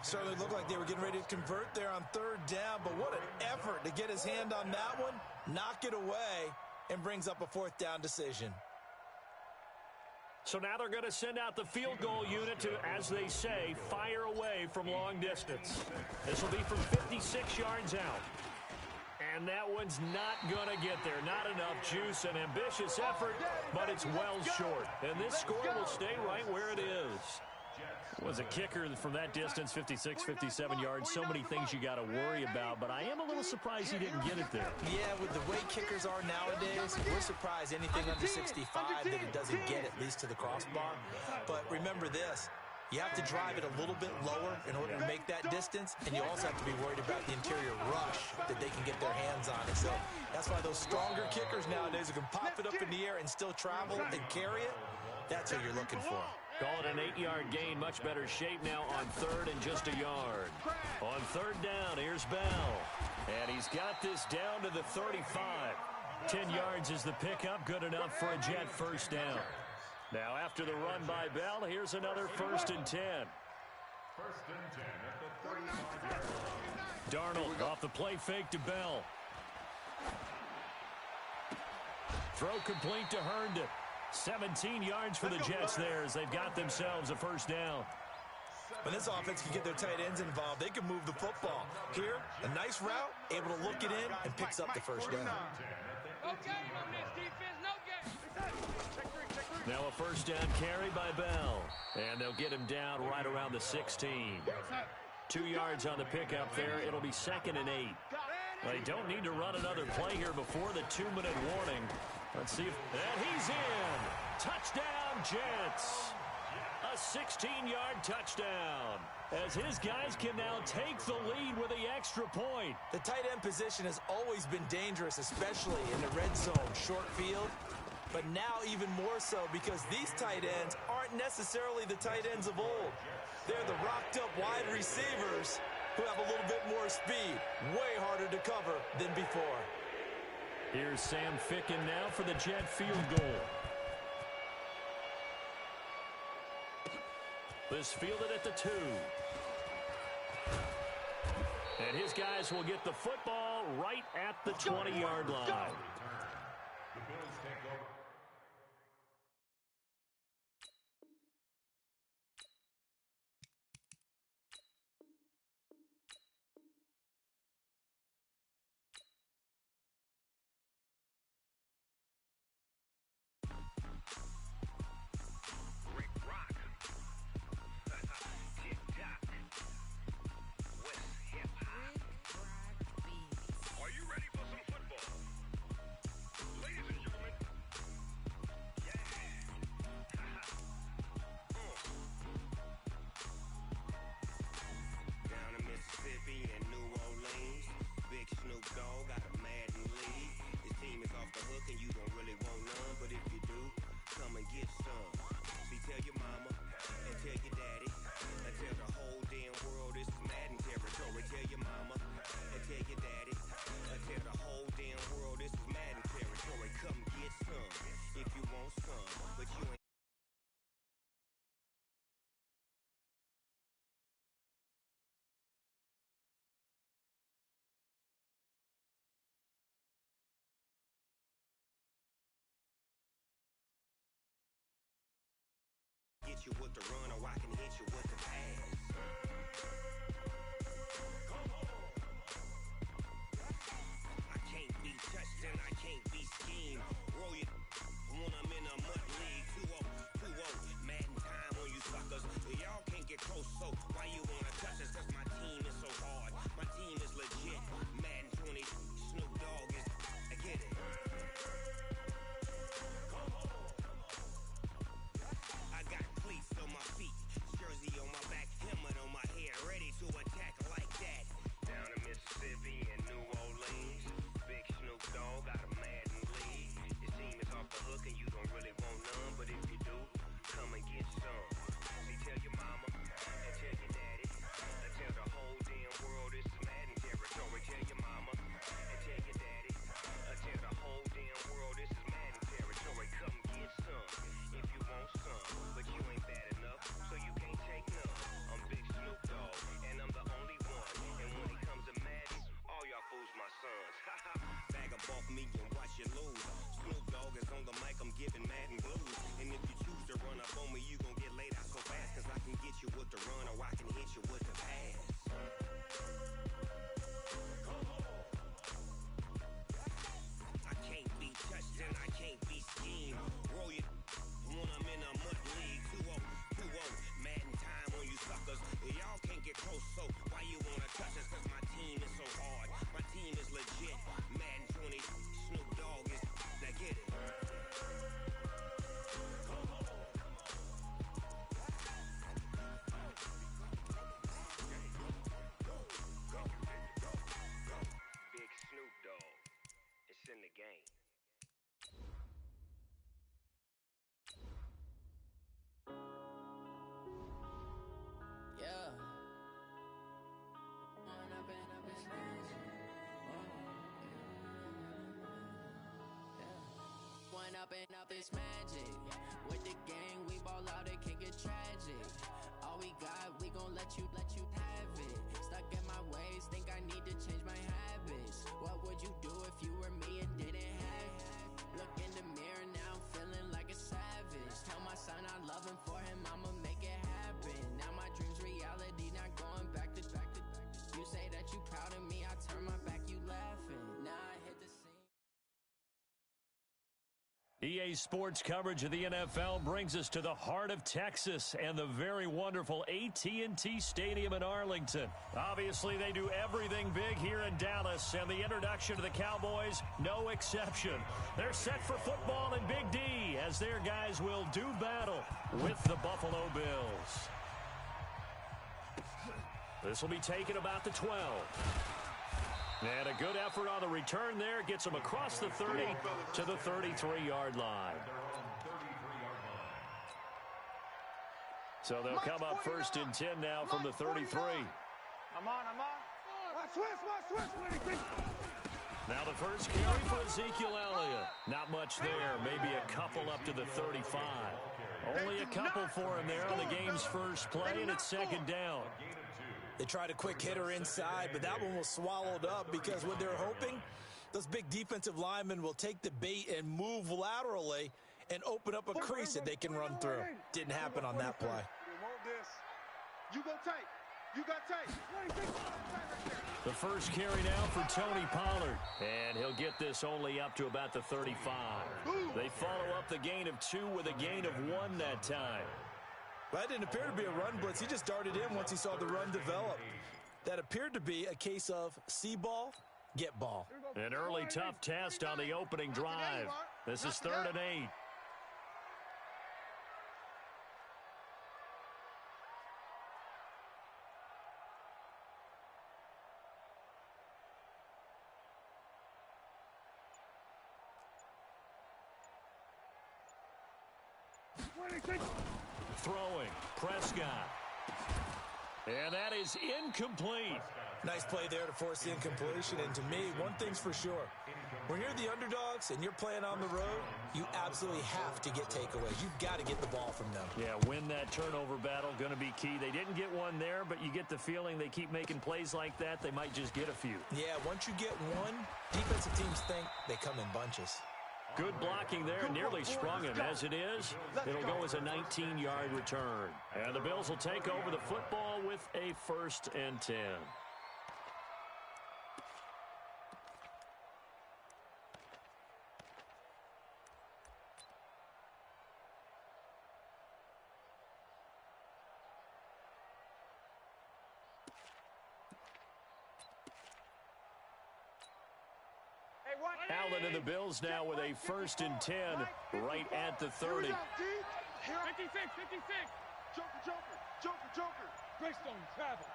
Certainly looked like they were getting ready to convert there on 3rd down, but what an effort to get his hand on that one, knock it away, and brings up a 4th down decision. So now they're going to send out the field goal unit to, as they say, fire away from long distance. This will be from 56 yards out. And that one's not going to get there. Not enough juice, an ambitious effort, but it's well short. And this score will stay right where it is. Was a kicker from that distance, 56, 57 yards. So many things you got to worry about, but I am a little surprised he didn't get it there. Yeah, with the way kickers are nowadays, we're surprised anything under 65 that it doesn't get at least to the crossbar. But remember this. You have to drive it a little bit lower in order to make that distance, and you also have to be worried about the interior rush that they can get their hands on it. So that's why those stronger kickers nowadays who can pop it up in the air and still travel and carry it, that's what you're looking for. Call it an 8-yard gain, much better shape now on 3rd and just a yard. On 3rd down, here's Bell. And he's got this down to the 35. 10 yards is the pickup, good enough for a Jet 1st down. Now after the run by Bell, here's another 1st and 10. 1st and 10 at the 35-yard line. Darnold off the play fake to Bell. Throw complete to Herndon. 17 yards for the Jets there as they've got themselves a 1st down. When this offense can get their tight ends involved, they can move the football. Here, a nice route, able to look it in, and picks up the 1st down. No game on this defense, no game. Now a 1st down carry by Bell. And they'll get him down right around the 16. 2 yards on the pickup there. It'll be 2nd and 8. They don't need to run another play here before the 2-minute warning. Let's see if... And he's in! Touchdown, Jets! A 16-yard touchdown. As his guys can now take the lead with the extra point. The tight end position has always been dangerous, especially in the red zone, short field. But now even more so because these tight ends aren't necessarily the tight ends of old. They're the rocked-up wide receivers who have a little bit more speed. Way harder to cover than before. Here's Sam Ficken now for the Jet field goal. This fielded at the 2. And his guys will get the football right at the 20-yard line. The Bills take over. popping out this magic. With the gang, we ball out, it can get tragic. All we got, we gon' let you have it. Stuck in my ways, think I need to change my habits. What would you do if you were me and didn't have it? Look in the mirror, now I'm feeling like a savage. Tell my son I love him, for him I'ma make it happen. Now my dream's reality, not going back to. You say that you proud of me, I turn my back, you laughing. Now I hit the scene. EA Sports coverage of the NFL brings us to the heart of Texas and the very wonderful AT&T Stadium in Arlington. Obviously, they do everything big here in Dallas, and the introduction to the Cowboys, no exception. They're set for football in Big D as their guys will do battle with the Buffalo Bills. This will be taken about the 12. And a good effort on the return there. Gets them across the 30 to the 33-yard line. So they'll come up first and 10 now from the 33. I'm on. Switch. Now the first carry for Ezekiel Elliott. Not much there. Maybe a couple up to the 35. Only a couple for him there on the game's first play, and it's second down. They tried a quick hitter inside, but that one was swallowed up because what they're hoping, those big defensive linemen will take the bait and move laterally and open up a crease that they can run through. Didn't happen on that play. You go tight. You got tight. The first carry now for Tony Pollard. And he'll get this only up to about the 35. They follow up the gain of 2 with a gain of 1 that time. That didn't appear to be a run blitz. He just darted in once he saw the run develop. That appeared to be a case of see ball, get ball. An early tough test on the opening drive. This is 3rd and 8. Throwing, Prescott. And that is incomplete. Nice play there to force the incompletion. And to me, one thing's for sure. When you're the underdogs and you're playing on the road, you absolutely have to get takeaways. You've got to get the ball from them. Yeah, win that turnover battle, going to be key. They didn't get one there, but you get the feeling they keep making plays like that, they might just get a few. Yeah, once you get one, defensive teams think they come in bunches. Good blocking there, nearly sprung him. As it is, it'll go as a 19-yard return. And the Bills will take over the football with a 1st and 10. Allen and the Bills now with a 1st and 10 right at the 30. 56. Joker. Greystone, travel.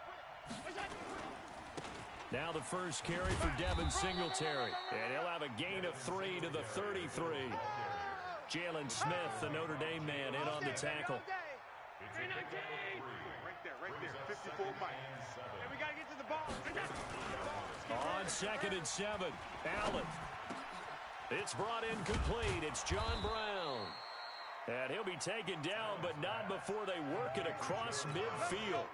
Now the first carry for Devin Singletary. And he'll have a gain of 3 to the 33. Jalen Smith, the Notre Dame man, in on the tackle. Right there. 54 Mike. And we got to get to the ball. On 2nd and 7, Allen. It's brought in complete. It's John Brown. And he'll be taken down, but not before they work it across midfield.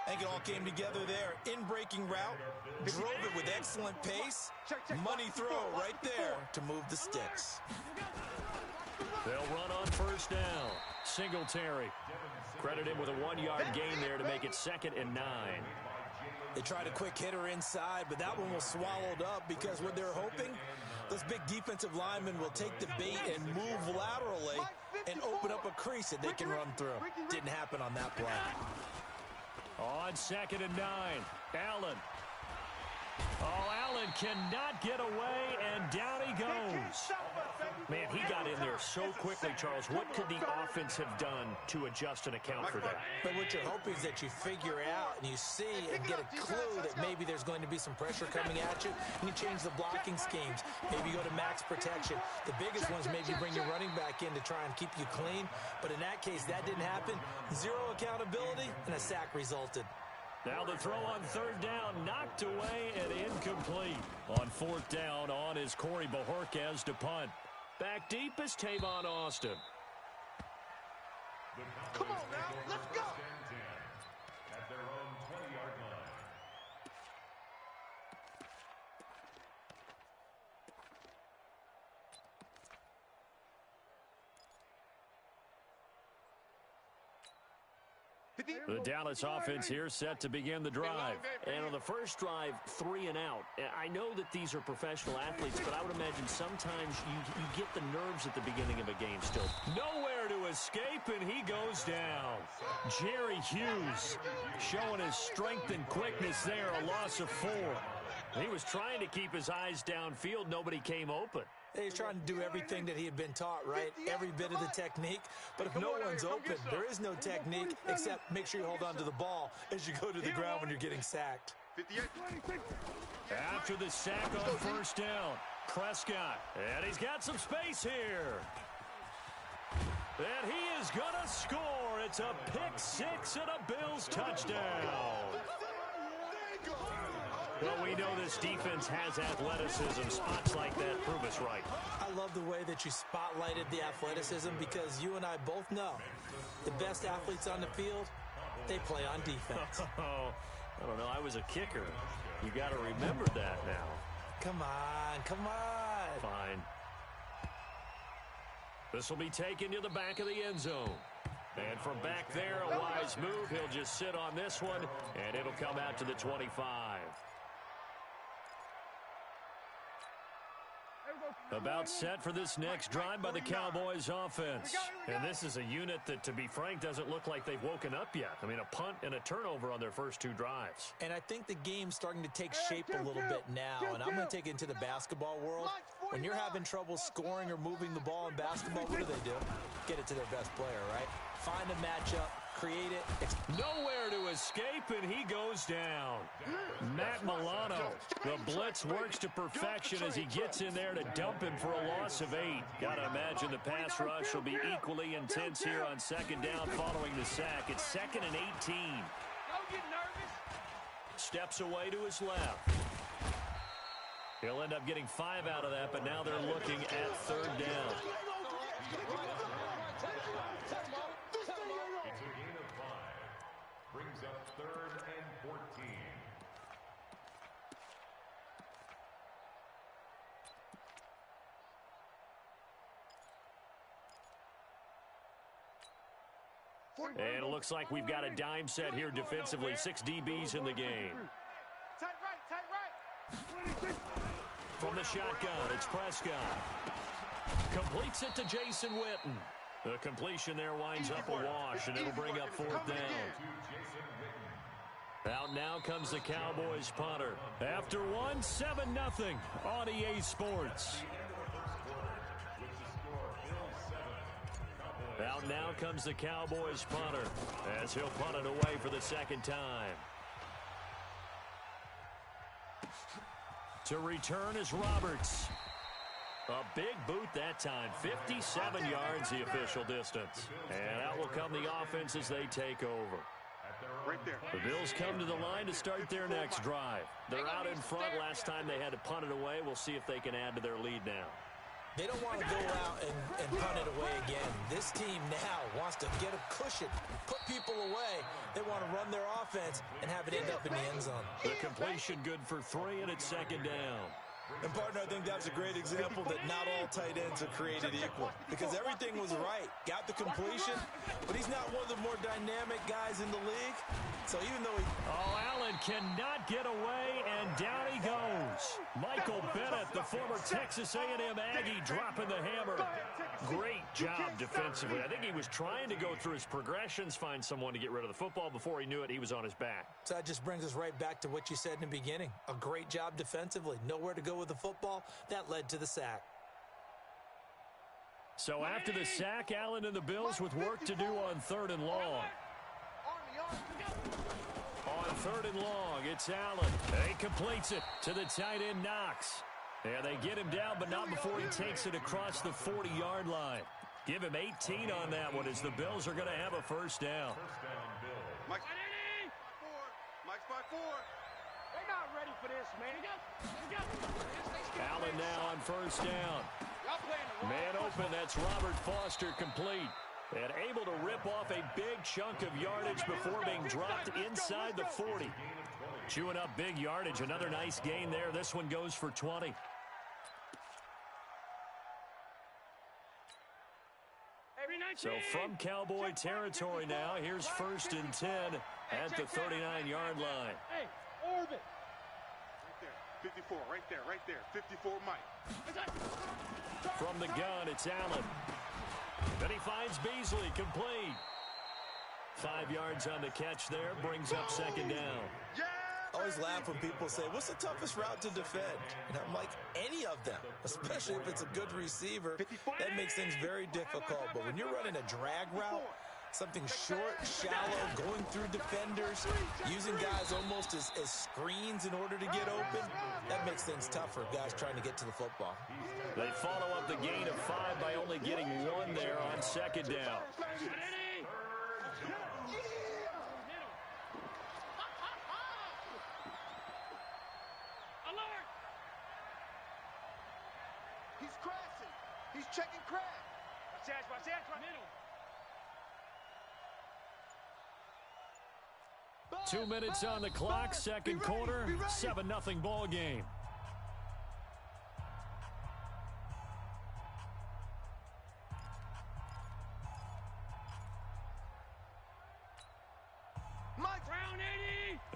I think it all came together there. In-breaking route, drove it with excellent pace. Money throw right there to move the sticks. They'll run on 1st down. Singletary. Credit him with a 1-yard gain there to make it 2nd and 9. They tried a quick hitter inside, but that one was swallowed up because what they're hoping, those big defensive linemen will take the bait and move laterally and open up a crease that they can run through. Didn't happen on that play. On 2nd and 9, Allen. Oh, Allen cannot get away, and down he goes. Man, he got in there so quickly, Charles. What could the offense have done to adjust and account for that? But what you're hoping is that you figure out and you see and get a clue that maybe there's going to be some pressure coming at you, and you change the blocking schemes. Maybe you go to max protection. The biggest ones maybe bring your running back in to try and keep you clean. But in that case, that didn't happen. 0 accountability, and a sack resulted. Now the throw on 3rd down, knocked away and incomplete. On 4th down, on is Corey Bojorquez to punt. Back deep is Tavon Austin. Come on now, let's go. At their own 20-yard line. The Dallas offense here set to begin the drive. And on the first drive, 3 and out. I know that these are professional athletes, but I would imagine sometimes you get the nerves at the beginning of a game still. Nowhere to escape, and he goes down. Jerry Hughes showing his strength and quickness there, a loss of 4. He was trying to keep his eyes downfield. Nobody came open. He's trying to do everything that he had been taught, right? Every bit of the technique. But if no one's open, there is no technique except make sure you hold on to the ball as you go to the ground when you're getting sacked. After the sack on first down, Prescott. And he's got some space here. And he is going to score. It's a pick 6 and a Bills touchdown. Well, we know this defense has athleticism. Spots like that prove us right. I love the way that you spotlighted the athleticism because you and I both know the best athletes on the field, they play on defense. I don't know. I was a kicker. You got to remember that now. Come on, come on. Fine. This will be taken to the back of the end zone. And from back there, a wise move. He'll just sit on this one, and it'll come out to the 25. About set for this next drive by the Cowboys offense. And this is a unit that, to be frank, doesn't look like they've woken up yet. I mean, a punt and a turnover on their first 2 drives. And I think the game's starting to take shape a little bit now. And I'm going to take it into the basketball world. When you're having trouble scoring or moving the ball in basketball, what do? Get it to their best player, right? Find a matchup, create it. Nowhere to escape, and he goes down. Matt Milano. The blitz works to perfection as he gets in there to dump him for a loss of 8. Got to imagine the pass rush will be equally intense here on second down following the sack. It's 2nd and 18. Don't get nervous. Steps away to his left. He'll end up getting 5 out of that, but now they're looking at 3rd down. It's a gain of 5. Brings up 3rd and 14. And it looks like we've got a dime set here defensively. 6 DBs in the game. Tight right. From the shotgun, it's Prescott. Completes it to Jason Witten. The completion there winds up a wash, and it'll bring up 4th down. Out now comes the Cowboys punter. After 1, 7-0 on EA Sports. Out now comes the Cowboys punter as he'll punt it away for the 2nd time. To return is Roberts. A big boot that time. 57 yards the official distance. And out will come the offense as they take over. Right there. The Bills come to the line to start their next drive. They're out in front. Last time they had to punt it away. We'll see if they can add to their lead now. They don't want to go out and punt it away again. This team now wants to get a cushion, put people away. They want to run their offense and have it end up in the end zone. The completion good for 3, and it's 2nd down. And, partner, I think that was a great example that not all tight ends are created equal because everything was right. Got the completion, but he's not one of the more dynamic guys in the league. So even though he... Oh, Allen cannot get away, and down he goes. Michael Bennett, the former Texas A&M Aggie, dropping the hammer. Great job defensively. I think he was trying to go through his progressions, find someone to get rid of the football. Before he knew it, he was on his back. So that just brings us right back to what you said in the beginning. A great job defensively. Nowhere to go with the football. That led to the sack. So after the sack, Allen and the Bills with work to do on 3rd and long. On 3rd and long, it's Allen. He completes it to the tight end, Knox. And they get him down, but not before he takes it across the 40-yard line. Give him 18 on that one as the Bills are going to have a 1st down. Mike's by 4. They're not ready for this, man. Allen now on first down. Man open, that's Robert Foster complete. And able to rip off a big chunk of yardage before being dropped inside the 40. Chewing up big yardage, another nice gain there. This one goes for 20. So from Cowboy territory now, here's 1st and 10 at the 39-yard line. Hey, orbit. Right there, 54, right there, 54 Mike. From the gun, it's Allen. Then he finds Beasley, complete. 5 yards on the catch there, brings up 2nd down. I always laugh when people say, what's the toughest route to defend? And I'm like, any of them, especially if it's a good receiver. That makes things very difficult. But when you're running a drag route, something short, shallow, going through defenders, using guys almost as screens in order to get open, that makes things tough for guys trying to get to the football. They follow up the gain of 5 by only getting 1 there on 2nd down. He's crashing. He's checking crash. Watch that, middle. 2 minutes on the clock, 2nd quarter, 7-0 ball game.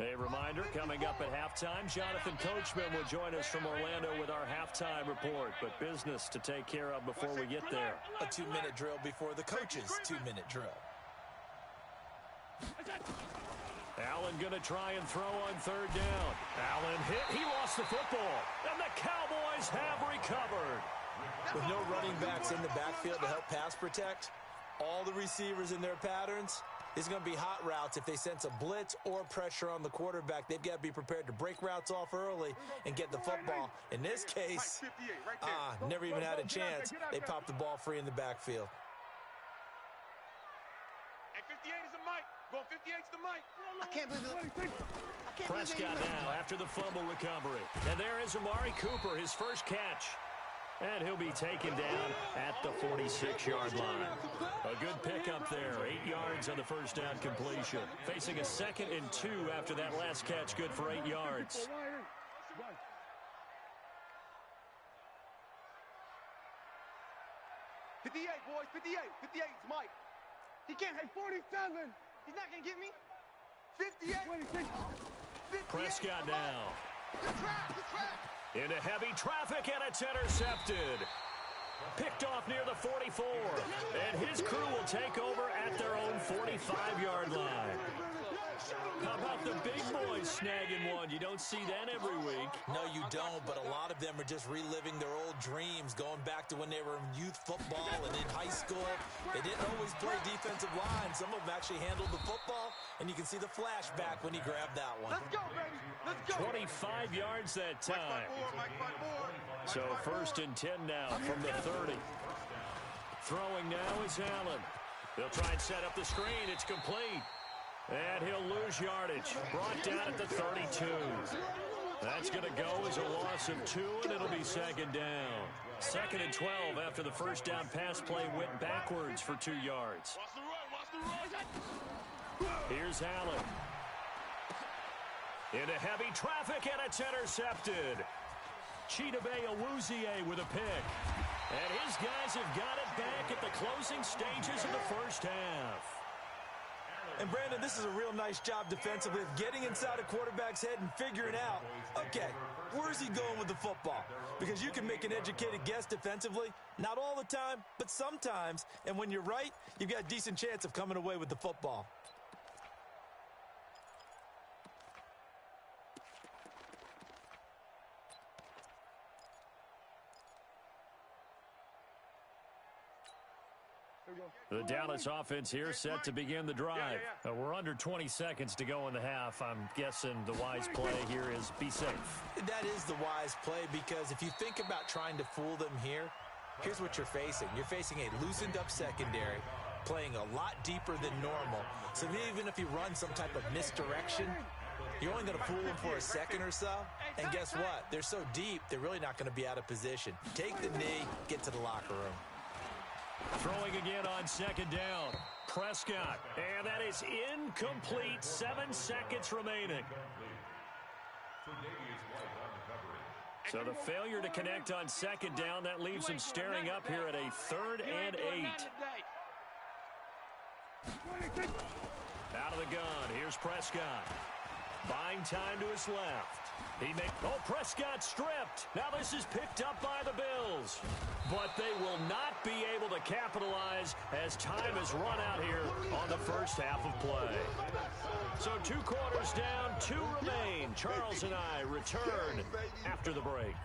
A reminder, coming up at halftime, Jonathan Coachman will join us from Orlando with our halftime report, but business to take care of before we get there. A 2-minute drill before the coach's 2-minute drill. Allen going to try and throw on 3rd down. Allen hit. He lost the football. And the Cowboys have recovered. With no running backs in the backfield to help pass protect, all the receivers in their patterns, it's going to be hot routes. If they sense a blitz or pressure on the quarterback, they've got to be prepared to break routes off early and get the football. In this case, never even had a chance. They popped the ball free in the backfield. And 58 is the mic. Going 58's the mic. I can't believe it. Prescott now after the fumble recovery. And there is Amari Cooper, his first catch. And he'll be taken down at the 46-yard line. A good pickup there. 8 yards on the first down completion. Facing a 2nd and 2 after that last catch. Good for 8 yards. 58, boys, 58. 58 is Mike. He can't hit 47. He's not going to get me. 58. 58. Prescott now. Good track. Into heavy traffic, and it's intercepted. Picked off near the 44. And his crew will take over at their own 45-yard line. How about the big boys snagging one? You don't see that every week. No, you don't, but a lot of them are just reliving their old dreams, going back to when they were in youth football and in high school. They didn't always play defensive line. Some of them actually handled the football, and you can see the flashback when he grabbed that one. Let's go, baby. Let's go. 25 yards that time. So 1st and 10 now from the 30. Throwing now is Allen. They'll try and set up the screen. It's complete. And he'll lose yardage. Brought down at the 32. That's going to go as a loss of 2, and it'll be 2nd down. 2nd and 12 after the first down pass play went backwards for 2 yards. Here's Allen. Into heavy traffic, and it's intercepted. Chidobe Awuzie with a pick. And his guys have got it back at the closing stages of the first half. And, Brandon, this is a real nice job defensively of getting inside a quarterback's head and figuring out, okay, where's he going with the football? Because you can make an educated guess defensively, not all the time, but sometimes. And when you're right, you've got a decent chance of coming away with the football. The Dallas offense here set to begin the drive. We're under 20 seconds to go in the half. I'm guessing the wise play here is be safe. That is the wise play, because if you think about trying to fool them here, here's what you're facing. You're facing a loosened up secondary, playing a lot deeper than normal. So even if you run some type of misdirection, You're only going to fool them for a second or so, and guess what? They're so deep, they're really not going to be out of position. Take the knee, get to the locker room. Throwing again on second down. Prescott, and that is incomplete. 7 seconds remaining. So the failure to connect on second down, that leaves him staring up here at a 3rd and 8. Out of the gun, here's Prescott. Buying time to his left. Prescott stripped. Now this is picked up by the Bills. But they will not be able to capitalize as time has run out here on the first half of play. So 2 quarters down, 2 remain. Charles and I return after the break.